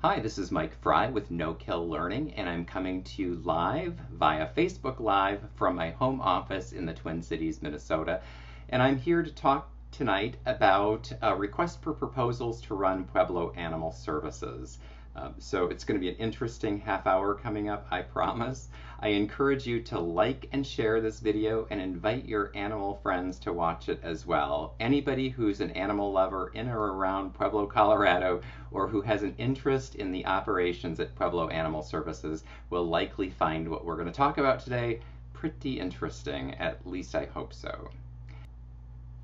Hi, this is Mike Fry with No Kill Learning, and I'm coming to you live via Facebook Live from my home office in the Twin Cities, Minnesota. And I'm here to talk tonight about a request for proposals to run Pueblo Animal Services. So it's going to be an interesting half hour coming up, I promise. I encourage you to like and share this video and invite your animal friends to watch it as well. Anybody who's an animal lover in or around Pueblo, Colorado, or who has an interest in the operations at Pueblo Animal Services will likely find what we're going to talk about today pretty interesting, at least I hope so.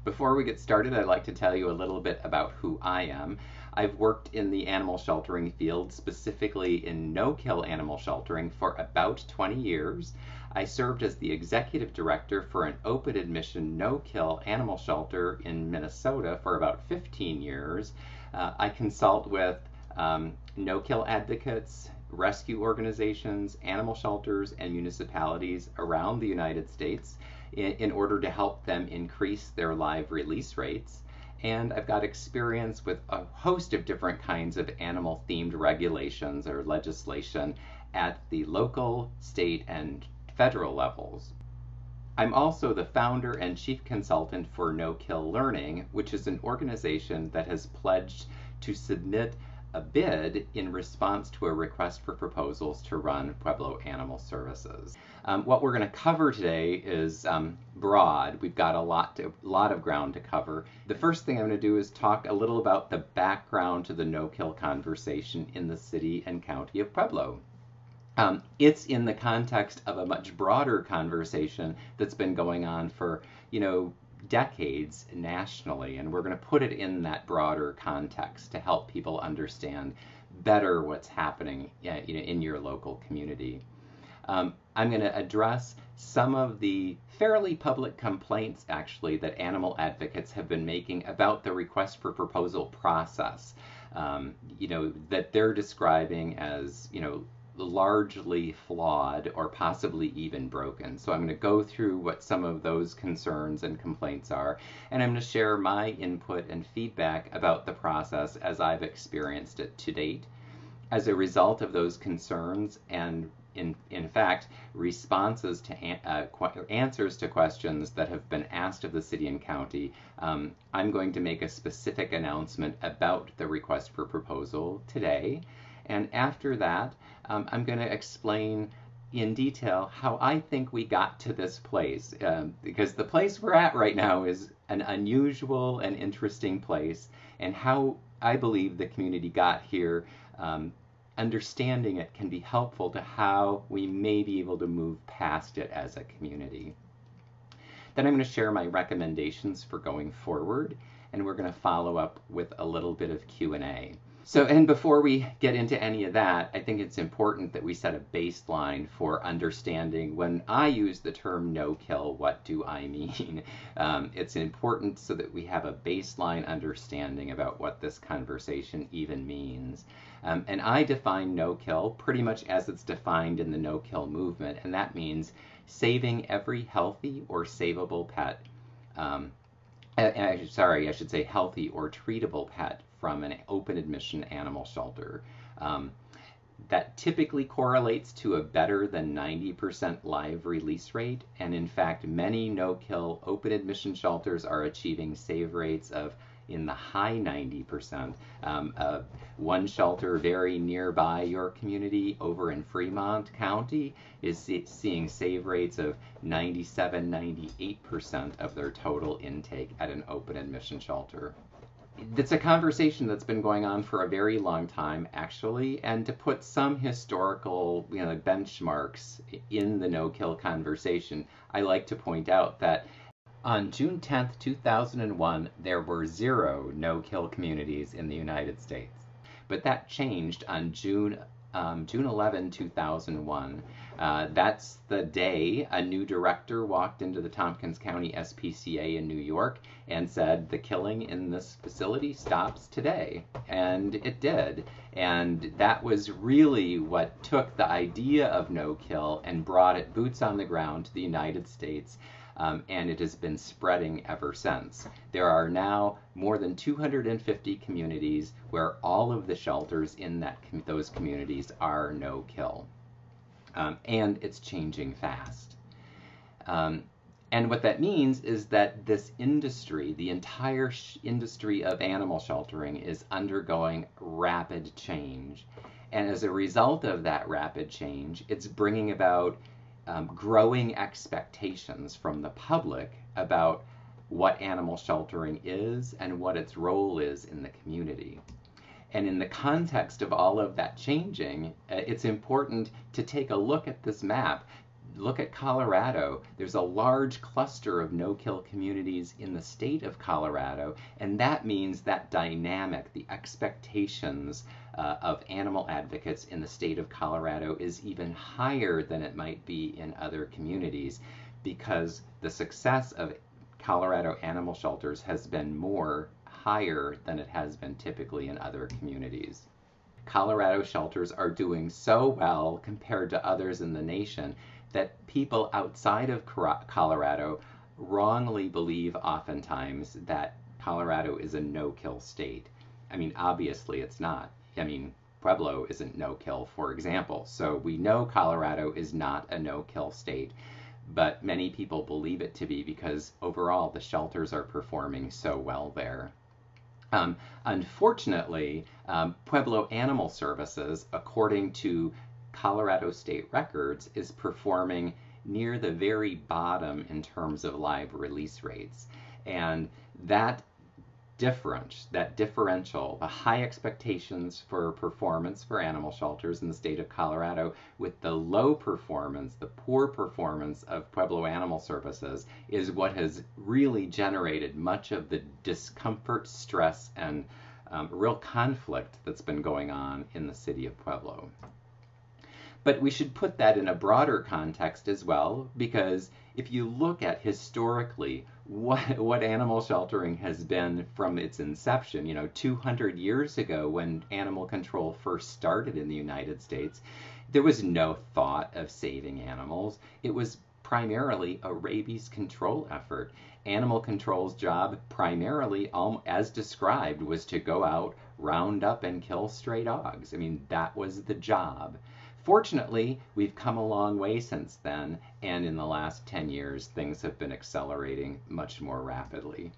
Before we get started, I'd like to tell you a little bit about who I am. I've worked in the animal sheltering field, specifically in no-kill animal sheltering, for about 20 years. I served as the executive director for an open admission no-kill animal shelter in Minnesota for about 15 years. I consult with no-kill advocates, rescue organizations, animal shelters, and municipalities around the United States in order to help them increase their live release rates. And I've got experience with a host of different kinds of animal-themed regulations or legislation at the local, state, and federal levels. I'm also the founder and chief consultant for No Kill Learning, which is an organization that has pledged to submit a bid in response to a request for proposals to run Pueblo Animal Services. What we're going to cover today is broad. We've got a lot of ground to cover. The first thing I'm going to do is talk a little about the background to the no-kill conversation in the city and county of Pueblo. It's in the context of a much broader conversation that's been going on for, decades nationally, and we're going to put it in that broader context to help people understand better what's happening in your local community. I'm going to address some of the fairly public complaints, actually, that animal advocates have been making about the request for proposal process, that they're describing as, largely flawed or possibly even broken. So I'm going to go through what some of those concerns and complaints are, and I'm going to share my input and feedback about the process as I've experienced it to date. As a result of those concerns and in fact, responses to answers to questions that have been asked of the city and county, I'm going to make a specific announcement about the request for proposal today. And after that, I'm going to explain in detail how I think we got to this place, because the place we're at right now is an unusual and interesting place, and how I believe the community got here. Understanding it can be helpful to how we may be able to move past it as a community. Then I'm going to share my recommendations for going forward, and we're going to follow up with a little bit of Q&A. And before we get into any of that, I think it's important that we set a baseline for understanding when I use the term no-kill, what do I mean? It's important so that we have a baseline understanding about what this conversation even means. And I define no-kill pretty much as it's defined in the no-kill movement, and that means saving every healthy or savable pet. I should say healthy or treatable pet from an open admission animal shelter. That typically correlates to a better than 90% live release rate, and in fact many no-kill open admission shelters are achieving save rates of in the high 90%. One shelter very nearby your community over in Fremont County is seeing save rates of 97-98% of their total intake at an open admission shelter. It's a conversation that's been going on for a very long time, actually, and to put some historical benchmarks in the no-kill conversation, I like to point out that on June 10th, 2001, there were 0 no-kill communities in the United States. But that changed on June 11, 2001. That's the day a new director walked into the Tompkins County SPCA in New York and said, the killing in this facility stops today. And it did. And that was really what took the idea of no-kill and brought it boots on the ground to the United States. and it has been spreading ever since. There are now more than 250 communities where all of the shelters in those communities are no-kill. And it's changing fast. And what that means is that this industry, the entire industry of animal sheltering, is undergoing rapid change. And as a result of that rapid change, it's bringing about growing expectations from the public about what animal sheltering is and what its role is in the community. And in the context of all of that changing, it's important to take a look at this map. Look at Colorado. There's a large cluster of no-kill communities in the state of Colorado, and that means that dynamic, the expectations of animal advocates in the state of Colorado is even higher than it might be in other communities, because the success of Colorado animal shelters has been higher than it has been typically in other communities. Colorado shelters are doing so well compared to others in the nation that people outside of Colorado wrongly believe oftentimes that Colorado is a no-kill state. I mean, obviously it's not. I mean, Pueblo isn't no-kill, for example. So we know Colorado is not a no-kill state, but many people believe it to be because overall the shelters are performing so well there. Unfortunately, Pueblo Animal Services, according to Colorado state records, is performing near the very bottom in terms of live release rates. And that differential, the high expectations for performance for animal shelters in the state of Colorado with the low performance, the poor performance of Pueblo Animal Services, is what has really generated much of the discomfort, stress, and real conflict that's been going on in the city of Pueblo. But we should put that in a broader context as well, because if you look at historically what animal sheltering has been from its inception, 200 years ago when animal control first started in the United States, there was no thought of saving animals. It was primarily a rabies control effort. Animal control's job primarily, as described, was to go out, round up, and kill stray dogs. I mean, that was the job. Fortunately, we've come a long way since then, and in the last 10 years, things have been accelerating much more rapidly.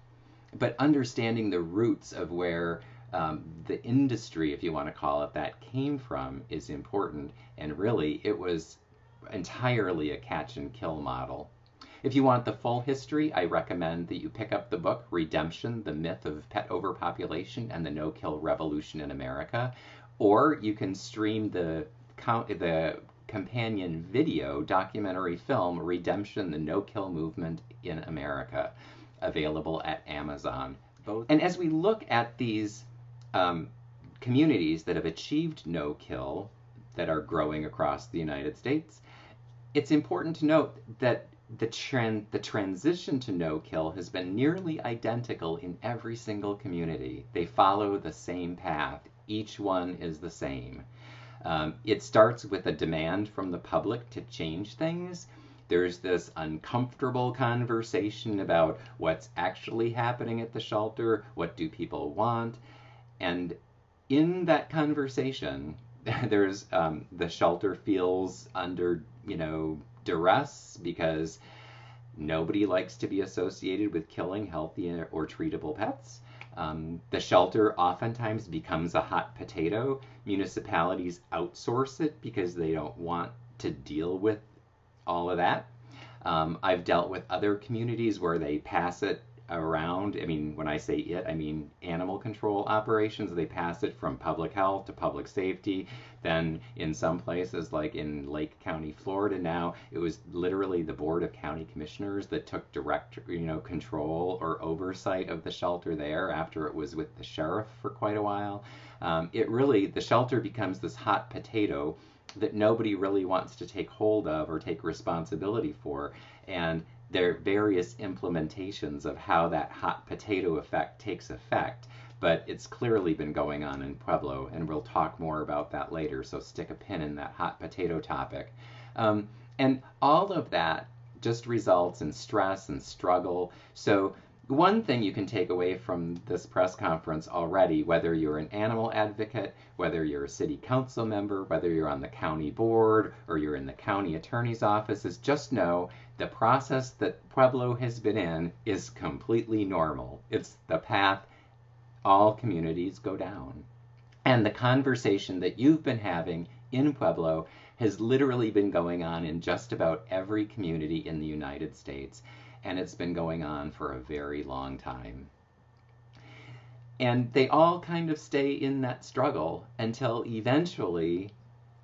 But understanding the roots of where the industry, if you want to call it that, came from is important, and really, it was entirely a catch and kill model. If you want the full history, I recommend that you pick up the book Redemption, The Myth of Pet Overpopulation and the No-Kill Revolution in America, or you can stream the companion video documentary film Redemption, the No-Kill Movement in America, available at Amazon. And as we look at these communities that have achieved no-kill that are growing across the United States, it's important to note that the transition to no-kill has been nearly identical in every single community. They follow the same path. Each one is the same. It starts with a demand from the public to change things. There's this uncomfortable conversation about what's actually happening at the shelter, what do people want, and in that conversation, there's the shelter feels under, duress because nobody likes to be associated with killing healthy or treatable pets. The shelter oftentimes becomes a hot potato. Municipalities outsource it because they don't want to deal with all of that. I've dealt with other communities where they pass it around. I mean, when I say it, I mean animal control operations. They pass it from public health to public safety. Then in some places, like in Lake County, Florida now, it was literally the Board of County Commissioners that took direct, control or oversight of the shelter there after it was with the sheriff for quite a while. The shelter becomes this hot potato that nobody really wants to take hold of or take responsibility for. And there are various implementations of how that hot potato effect takes effect, but it's clearly been going on in Pueblo, and we'll talk more about that later, so stick a pin in that hot potato topic. And all of that just results in stress and struggle. So one thing you can take away from this press conference already, whether you're an animal advocate, whether you're a city council member, whether you're on the county board, or you're in the county attorney's office, is just know the process that Pueblo has been in is completely normal. It's the path all communities go down. And the conversation that you've been having in Pueblo has literally been going on in just about every community in the United States. And it's been going on for a very long time. And they all kind of stay in that struggle until eventually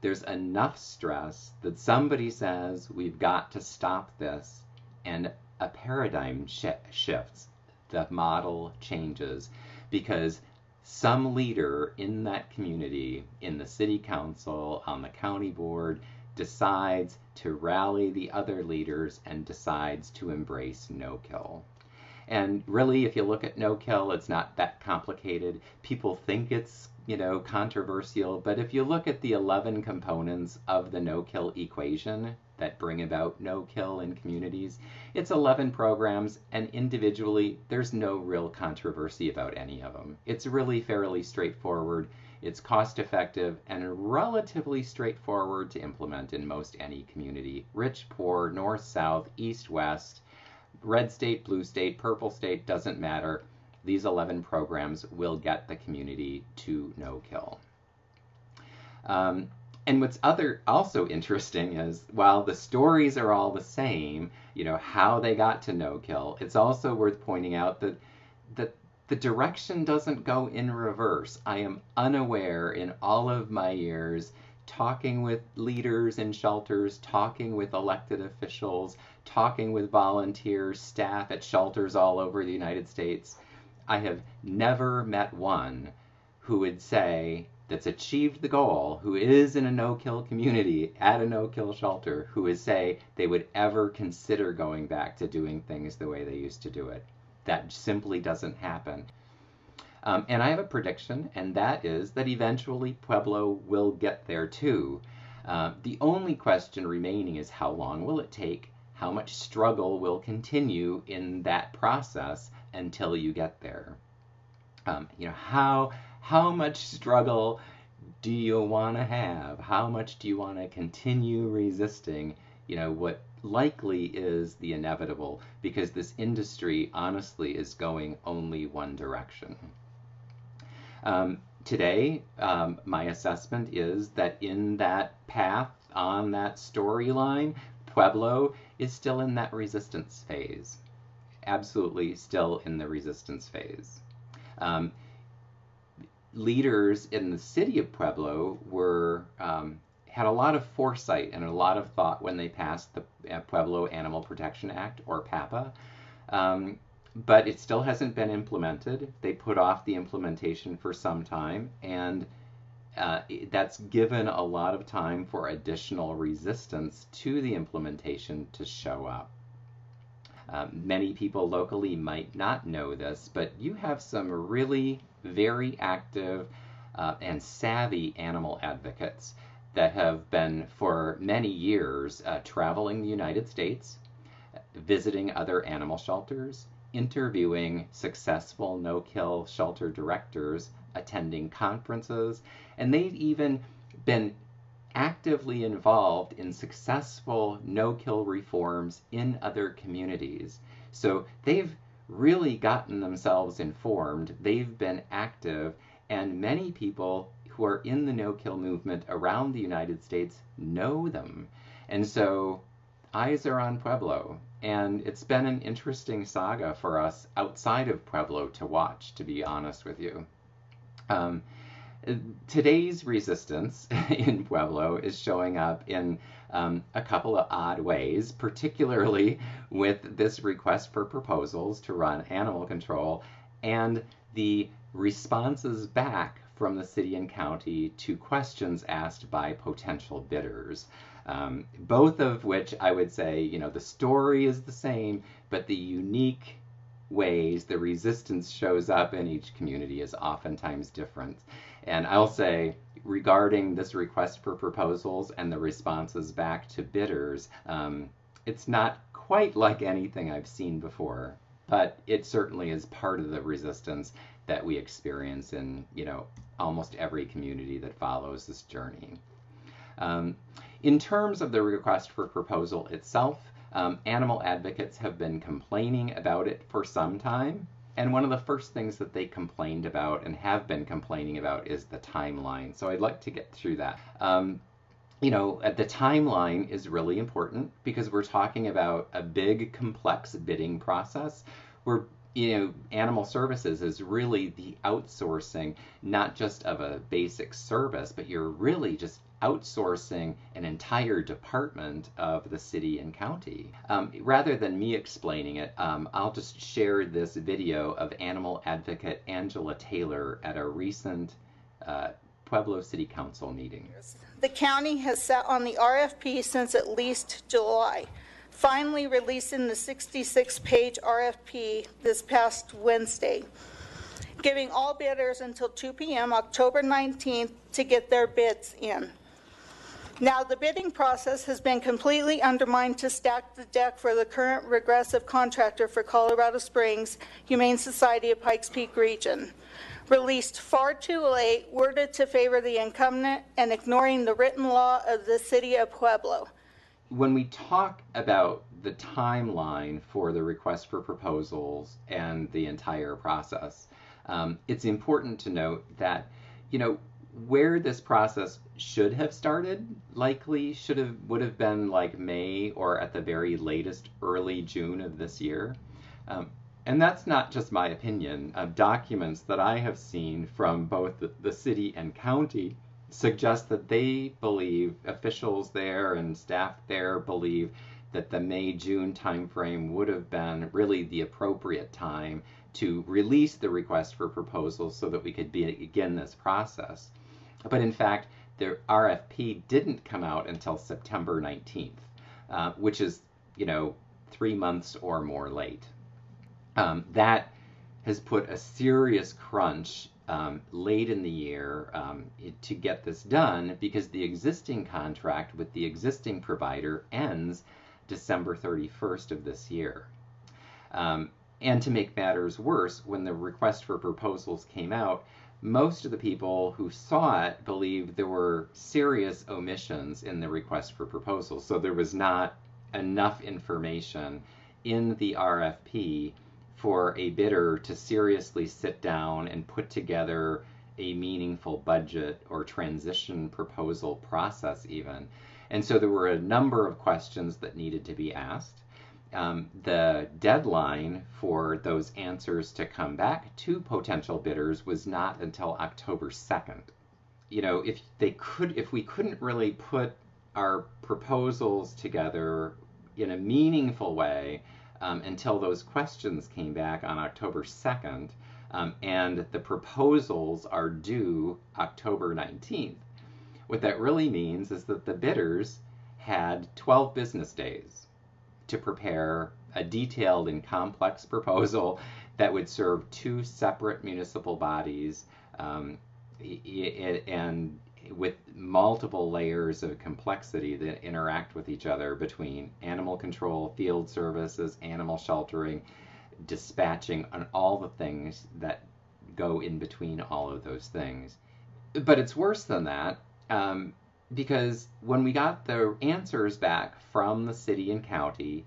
there's enough stress that somebody says, we've got to stop this, and a paradigm shifts. The model changes because some leader in that community, in the city council, on the county board, decides to rally the other leaders and decides to embrace no-kill. And really, if you look at no-kill, it's not that complicated. People think it's, controversial, but if you look at the 11 components of the no-kill equation that bring about no-kill in communities, it's 11 programs, and individually, there's no real controversy about any of them. It's really fairly straightforward. It's cost-effective and relatively straightforward to implement in most any community. Rich, poor, north, south, east, west, red state, blue state, purple state, doesn't matter. These 11 programs will get the community to no-kill. And what's also interesting is, while the stories are all the same, how they got to no-kill, it's also worth pointing out that the direction doesn't go in reverse. I am unaware in all of my years talking with leaders in shelters, talking with elected officials, talking with volunteers, staff at shelters all over the United States. I have never met one who would say, that's achieved the goal, who is in a no-kill community, at a no-kill shelter, who would say they would ever consider going back to doing things the way they used to do it. That simply doesn't happen. And I have a prediction, and that is that eventually Pueblo will get there too. The only question remaining is, how long will it take? How much struggle will continue in that process until you get there? How much struggle do you want to have? How much do you want to continue resisting, what likely is the inevitable? Because this industry, honestly, is going only one direction. Today, my assessment is that in that path, on that storyline, Pueblo is still in that resistance phase. Absolutely still in the resistance phase. Leaders in the city of Pueblo had a lot of foresight and a lot of thought when they passed the Pueblo Animal Protection Act, or PAPA, but it still hasn't been implemented. They put off the implementation for some time, and that's given a lot of time for additional resistance to the implementation to show up. Many people locally might not know this, but you have some really very active and savvy animal advocates that have been for many years traveling the United States, visiting other animal shelters, interviewing successful no-kill shelter directors, attending conferences, and they've even been actively involved in successful no-kill reforms in other communities. So they've really gotten themselves informed, they've been active, and many people who are in the no-kill movement around the United States know them. And so eyes are on Pueblo, and it's been an interesting saga for us outside of Pueblo to watch, to be honest with you. Today's resistance in Pueblo is showing up in a couple of odd ways, particularly with this request for proposals to run animal control and the responses back from the city and county to questions asked by potential bidders. Both of which I would say, the story is the same, but the unique ways the resistance shows up in each community is oftentimes different. And I'll say, regarding this request for proposals and the responses back to bidders, It's not quite like anything I've seen before, but it certainly is part of the resistance that we experience in, almost every community that follows this journey. In terms of the request for proposal itself, animal advocates have been complaining about it for some time. And one of the first things that they complained about and have been complaining about is the timeline. So I'd like to get through that. The timeline is really important because we're talking about a big, complex bidding process where, animal services is really the outsourcing, not just of a basic service, but you're really just outsourcing an entire department of the city and county. Rather than me explaining it, I'll just share this video of animal advocate Angela Taylor at a recent Pueblo City Council meeting. The county has sat on the RFP since at least July, finally releasing the 66-page RFP this past Wednesday, giving all bidders until 2 p.m. October 19th to get their bids in. Now, the bidding process has been completely undermined to stack the deck for the current regressive contractor for Colorado Springs Humane Society of Pikes Peak Region. Released far too late, worded to favor the incumbent, and ignoring the written law of the city of Pueblo. When we talk about the timeline for the request for proposals and the entire process, it's important to note that, where this process should have started likely would have been like May or at the very latest early June of this year. And that's not just my opinion. Documents that I have seen from both the city and county suggest that they believe, officials there and staff there believe, that the May-June timeframe would have been really the appropriate time to release the request for proposals so that we could begin this process. But in fact, the RFP didn't come out until September 19th, which is, 3 months or more late. That has put a serious crunch late in the year to get this done because the existing contract with the existing provider ends December 31st of this year. And to make matters worse, when the request for proposals came out, most of the people who saw it believed there were serious omissions in the request for proposals. So there was not enough information in the RFP for a bidder to seriously sit down and put together a meaningful budget or transition proposal process even. And so there were a number of questions that needed to be asked. The deadline for those answers to come back to potential bidders was not until October 2nd. If we couldn't really put our proposals together in a meaningful way until those questions came back on October 2nd, and the proposals are due October 19th, what that really means is that the bidders had 12 business days to prepare a detailed and complex proposal that would serve 2 separate municipal bodies and with multiple layers of complexity that interact with each other between animal control, field services, animal sheltering, dispatching, and all the things that go in between all of those things. But it's worse than that. Because when we got the answers back from the city and county,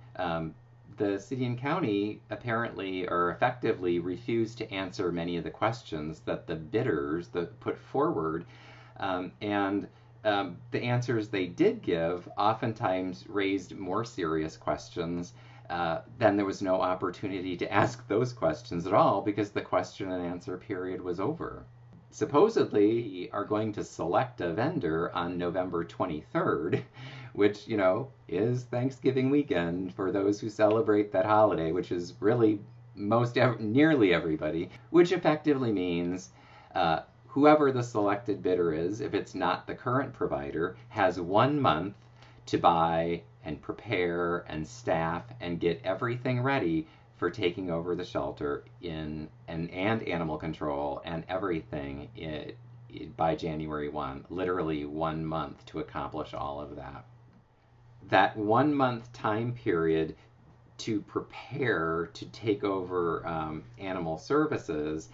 the city and county apparently or effectively refused to answer many of the questions that the bidders put forward. And the answers they did give oftentimes raised more serious questions. Then there was no opportunity to ask those questions at all because the question and answer period was over. Supposedly are going to select a vendor on November 23rd, which, is Thanksgiving weekend for those who celebrate that holiday, which is really nearly everybody, which effectively means whoever the selected bidder is, if it's not the current provider, has 1 month to buy and prepare and staff and get everything ready for taking over the shelter and animal control and everything by January 1, literally 1 month to accomplish all of that. that 1 month time period to prepare to take over animal services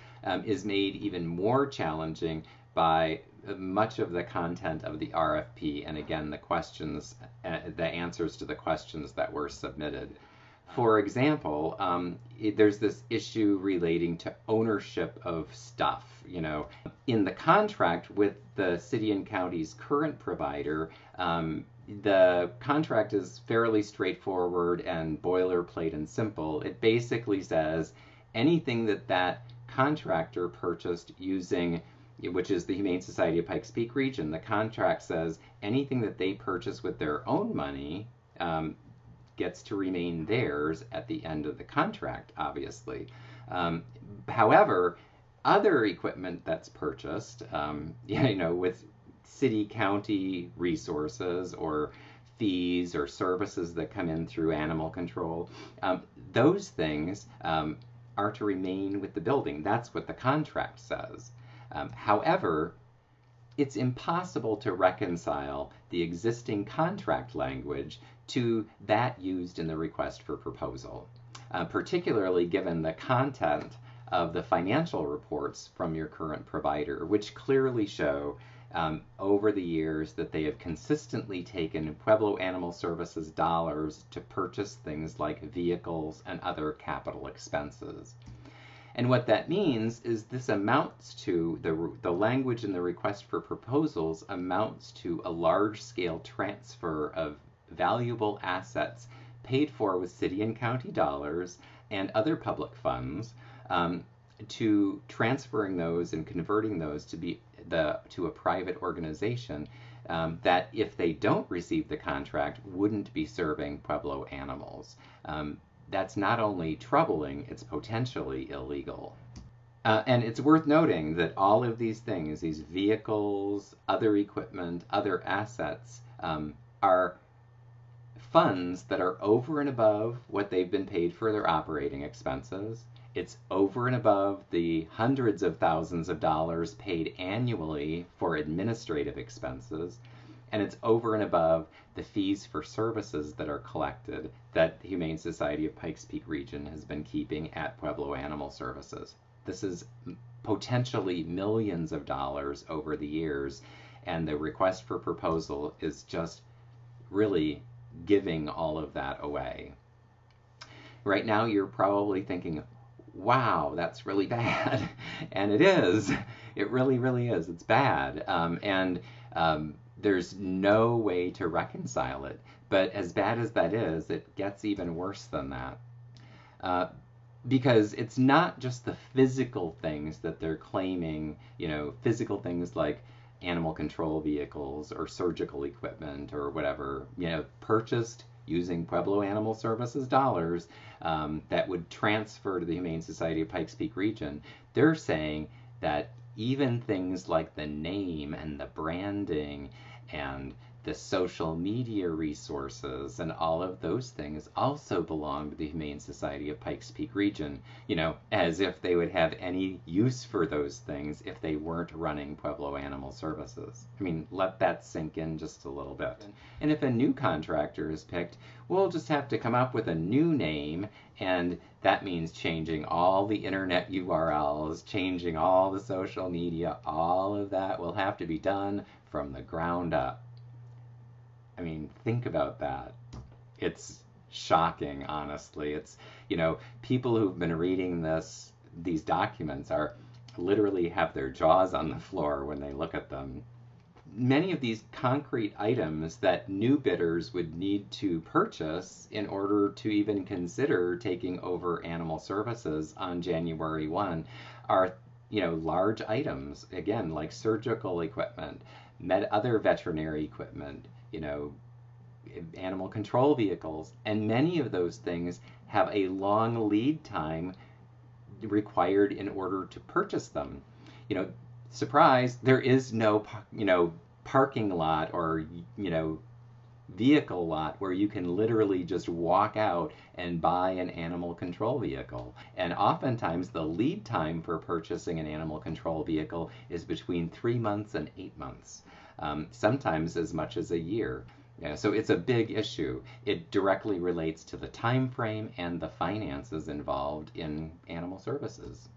is made even more challenging by much of the content of the RFP, and again, the questions, the answers to the questions that were submitted. For example, there's this issue relating to ownership of stuff. In the contract with the city and county's current provider, the contract is fairly straightforward and boilerplate and simple. It basically says anything that contractor purchased using, which is the Humane Society of Pikes Peak Region, the contract says anything that they purchase with their own money gets to remain theirs at the end of the contract, obviously. However, other equipment that's purchased, with city county resources or fees or services that come in through animal control, those things are to remain with the building. That's what the contract says. However, it's impossible to reconcile the existing contract language to that used in the request for proposal, particularly given the content of the financial reports from your current provider, which clearly show over the years that they have consistently taken Pueblo Animal Services dollars to purchase things like vehicles and other capital expenses. And what that means is this amounts to, the language in the request for proposals amounts to a large-scale transfer of valuable assets paid for with city and county dollars and other public funds, to transferring those and converting those to a private organization that, if they don't receive the contract, wouldn't be serving Pueblo animals. That's not only troubling, it's potentially illegal. And it's worth noting that all of these things, these vehicles, other equipment, other assets, are funds that are over and above what they've been paid for their operating expenses. It's over and above the hundreds of thousands of dollars paid annually for administrative expenses. And it's over and above the fees for services that are collected that the Humane Society of Pikes Peak Region has been keeping at Pueblo Animal Services. This is potentially millions of dollars over the years, and the request for proposal is just really giving all of that away. Right now, you're probably thinking, wow, that's really bad. And it is. It really, really is. It's bad. There's no way to reconcile it. But as bad as that is, it gets even worse than that. Because it's not just the physical things that they're claiming, physical things like animal control vehicles or surgical equipment or whatever, purchased using Pueblo Animal Services dollars that would transfer to the Humane Society of Pikes Peak Region. They're saying that even things like the name and the branding and the social media resources and all of those things also belong to the Humane Society of Pikes Peak Region, as if they would have any use for those things if they weren't running Pueblo Animal Services. I mean, let that sink in just a little bit. And if a new contractor is picked, we'll just have to come up with a new name, and that means changing all the internet URLs, changing all the social media, all of that will have to be done from the ground up. I mean, think about that. It's shocking, honestly. It's, people who've been reading these documents are literally have their jaws on the floor when they look at them. Many of these concrete items that new bidders would need to purchase in order to even consider taking over animal services on January 1 are, large items, again, like surgical equipment, other veterinary equipment, animal control vehicles, and many of those things have a long lead time required in order to purchase them. Surprise, there is no, parking lot or, vehicle lot where you can literally just walk out and buy an animal control vehicle. And oftentimes the lead time for purchasing an animal control vehicle is between 3 months and 8 months. Sometimes as much as a year. Yeah, so it's a big issue. It directly relates to the time frame and the finances involved in animal services.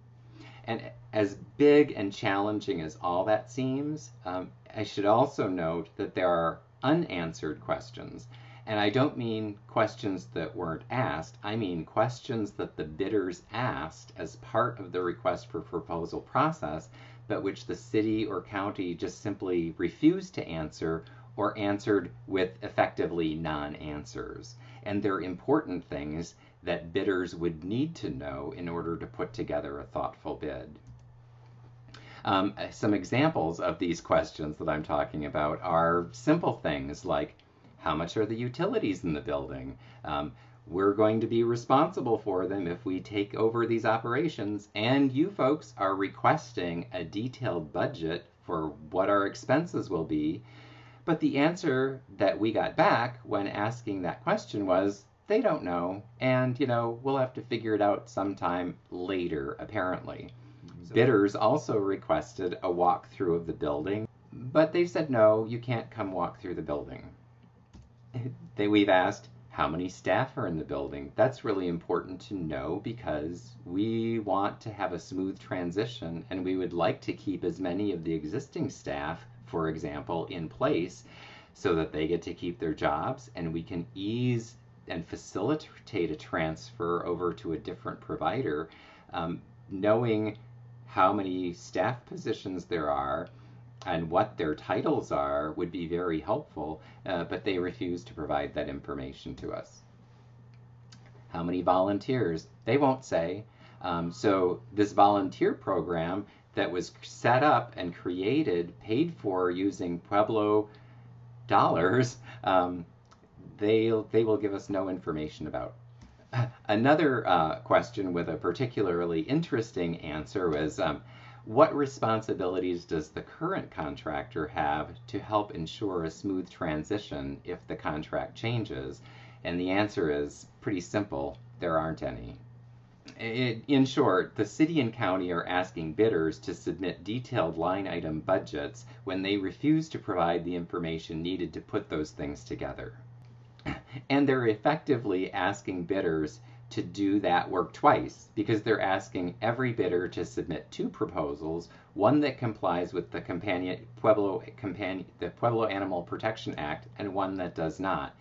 And as big and challenging as all that seems, I should also note that there are unanswered questions. And I don't mean questions that weren't asked, I mean questions that the bidders asked as part of the request for proposal process, but which the city or county just simply refused to answer or answered with effectively non-answers. And they're important things that bidders would need to know in order to put together a thoughtful bid. Some examples of these questions that I'm talking about are simple things like, how much are the utilities in the building? We're going to be responsible for them if we take over these operations, and you folks are requesting a detailed budget for what our expenses will be. But the answer that we got back when asking that question was, they don't know, and we'll have to figure it out sometime later, apparently. Bidders also requested a walkthrough of the building, but they said, no, you can't come walk through the building. We've asked, how many staff are in the building? That's really important to know because we want to have a smooth transition, and we would like to keep as many of the existing staff, for example, in place so that they get to keep their jobs and we can ease and facilitate a transfer over to a different provider. Knowing how many staff positions there are and what their titles are would be very helpful, but they refuse to provide that information to us. How many volunteers? They won't say. So this volunteer program that was set up and created, paid for using Pueblo dollars, they will give us no information about. Another question with a particularly interesting answer was, what responsibilities does the current contractor have to help ensure a smooth transition if the contract changes? And the answer is pretty simple, there aren't any. In short, the city and county are asking bidders to submit detailed line item budgets when they refuse to provide the information needed to put those things together. And they're effectively asking bidders to do that work twice because they're asking every bidder to submit two proposals, one that complies with the Pueblo Animal Protection Act and one that does not.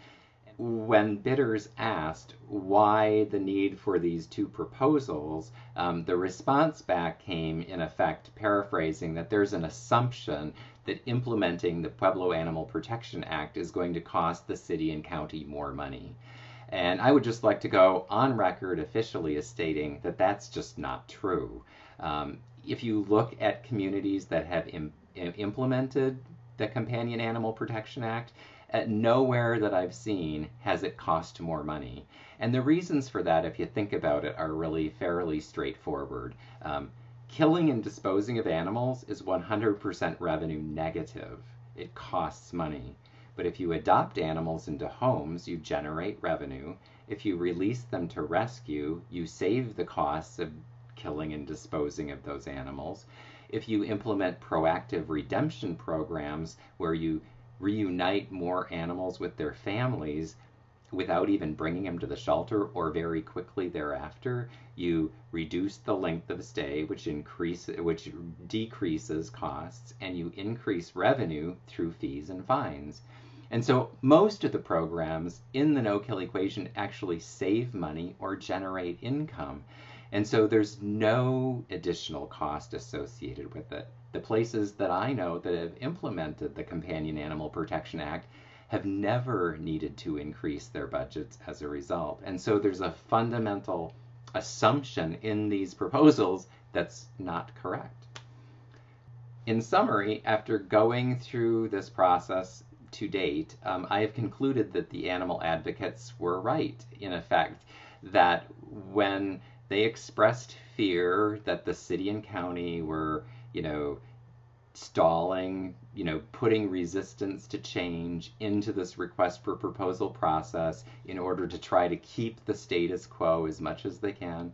When bidders asked why the need for these two proposals, the response back came, in effect, paraphrasing that there's an assumption that implementing the Pueblo Animal Protection Act is going to cost the city and county more money. And I would just like to go on record officially as stating that that's just not true. If you look at communities that have implemented the Companion Animal Protection Act, nowhere that I've seen has it cost more money. And the reasons for that, if you think about it, are really fairly straightforward. Killing and disposing of animals is 100% revenue negative. It costs money. But if you adopt animals into homes, you generate revenue. If you release them to rescue, you save the costs of killing and disposing of those animals. If you implement proactive redemption programs where you reunite more animals with their families without even bringing them to the shelter or very quickly thereafter, you reduce the length of stay, which decreases costs, and you increase revenue through fees and fines. And so most of the programs in the no-kill equation actually save money or generate income. And so there's no additional cost associated with it. The places that I know that have implemented the Companion Animal Protection Act have never needed to increase their budgets as a result. And so there's a fundamental assumption in these proposals that's not correct. In summary, after going through this process to date, I have concluded that the animal advocates were right, in effect, that when they expressed fear that the city and county were, stalling, putting resistance to change into this request for proposal process in order to try to keep the status quo as much as they can,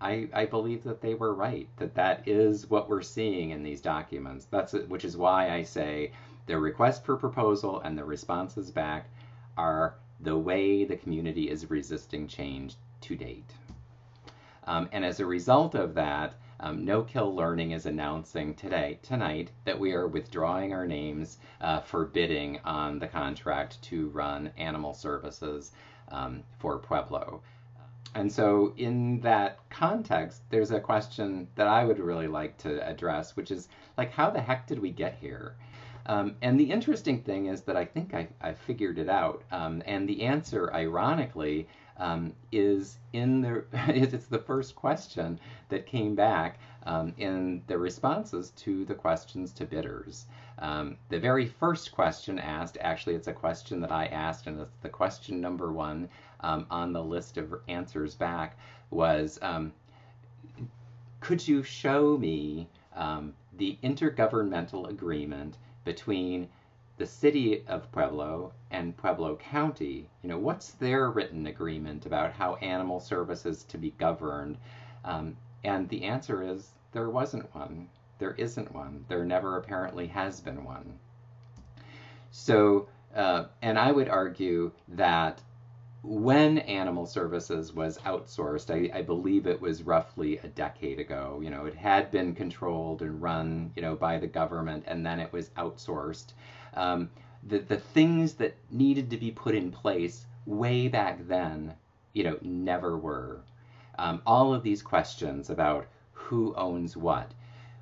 I believe that they were right, that is what we're seeing in these documents. Which is why I say the request for proposal and the responses back are the way the community is resisting change to date. And as a result of that, No Kill Learning is announcing tonight, that we are withdrawing our names for bidding on the contract to run animal services for Pueblo. And so in that context, there's a question that I would really like to address, which is like, how the heck did we get here? And the interesting thing is that I think I figured it out. And the answer, ironically, is in the it's the first question that came back in the responses to the questions to bidders. The very first question asked, actually, it's a question that I asked, and it's the question number one on the list of answers back, was, could you show me the intergovernmental agreement between the city of Pueblo and Pueblo County? You know, what's their written agreement about how animal services to be governed? And the answer is, there wasn't one. There isn't one. There never apparently has been one. So, and I would argue that when animal services was outsourced, I believe it was roughly a decade ago. You know, it had been controlled and run, you know, by the government, and then it was outsourced. The things that needed to be put in place way back then, you know, never were. All of these questions about who owns what,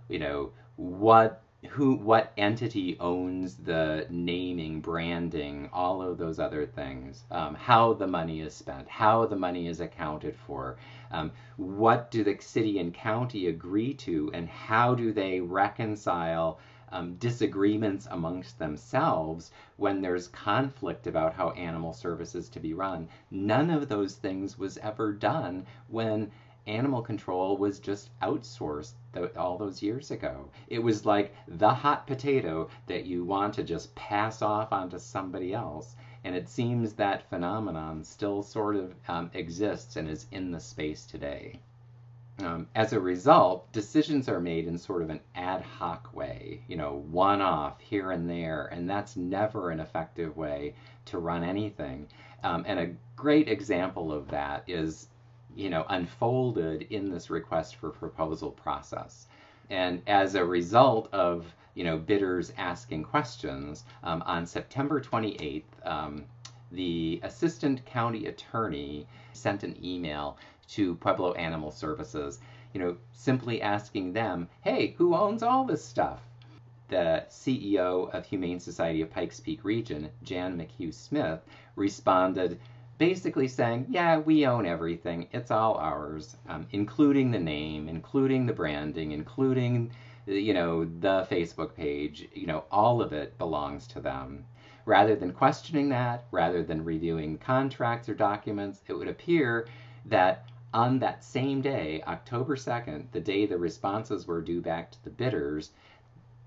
you know, what entity owns the naming, branding, all of those other things, how the money is spent, how the money is accounted for, what do the city and county agree to, and how do they reconcile disagreements amongst themselves when there's conflict about how animal services to be run. None of those things was ever done when animal control was just outsourced all those years ago. It was like the hot potato that you want to just pass off onto somebody else. And it seems that phenomenon still sort of exists and is in the space today. As a result, decisions are made in sort of an ad hoc way, you know, one-off here and there, and that's never an effective way to run anything. And a great example of that is, you know, unfolded in this request for proposal process. And as a result of, you know, bidders asking questions, on September 28th, the assistant county attorney sent an email to Pueblo Animal Services, you know, simply asking them, hey, who owns all this stuff? The CEO of Humane Society of Pikes Peak Region, Jan McHugh Smith, responded basically saying, yeah, we own everything. It's all ours, including the name, including the branding, including, you know, the Facebook page, you know, all of it belongs to them. Rather than questioning that, rather than reviewing contracts or documents, it would appear that on that same day, October 2nd, the day the responses were due back to the bidders,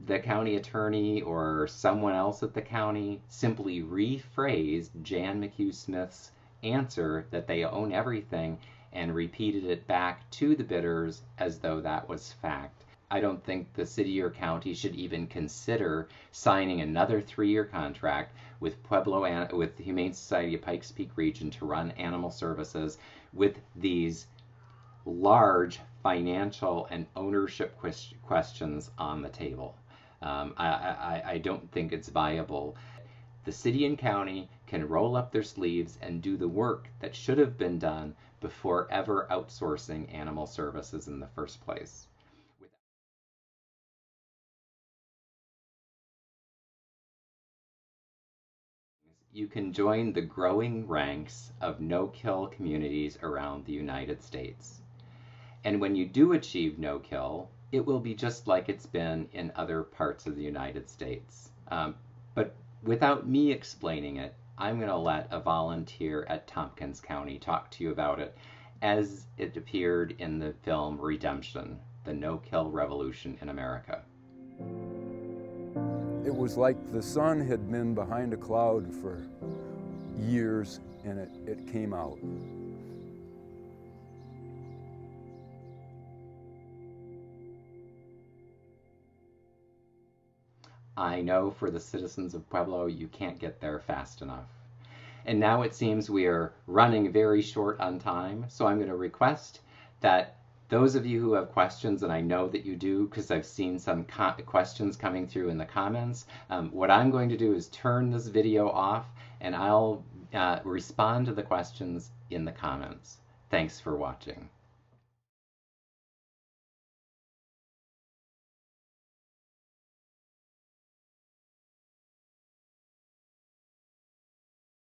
the county attorney or someone else at the county simply rephrased Jan McHugh Smith's answer that they own everything and repeated it back to the bidders as though that was fact. I don't think the city or county should even consider signing another 3-year contract with with the Humane Society of Pikes Peak Region to run animal services with these large financial and ownership questions on the table. I don't think it's viable. The city and county can roll up their sleeves and do the work that should have been done before ever outsourcing animal services in the first place. You can join the growing ranks of no-kill communities around the United States. And when you do achieve no-kill, it will be just like it's been in other parts of the United States. But without me explaining it, I'm going to let a volunteer at Tompkins County talk to you about it as it appeared in the film Redemption, the no-kill revolution in America. It was like the sun had been behind a cloud for years, and it came out. I know for the citizens of Pueblo, you can't get there fast enough. And now it seems we are running very short on time, so I'm going to request that those of you who have questions, and I know that you do because I've seen some questions coming through in the comments, what I'm going to do is turn this video off and I'll respond to the questions in the comments. Thanks for watching.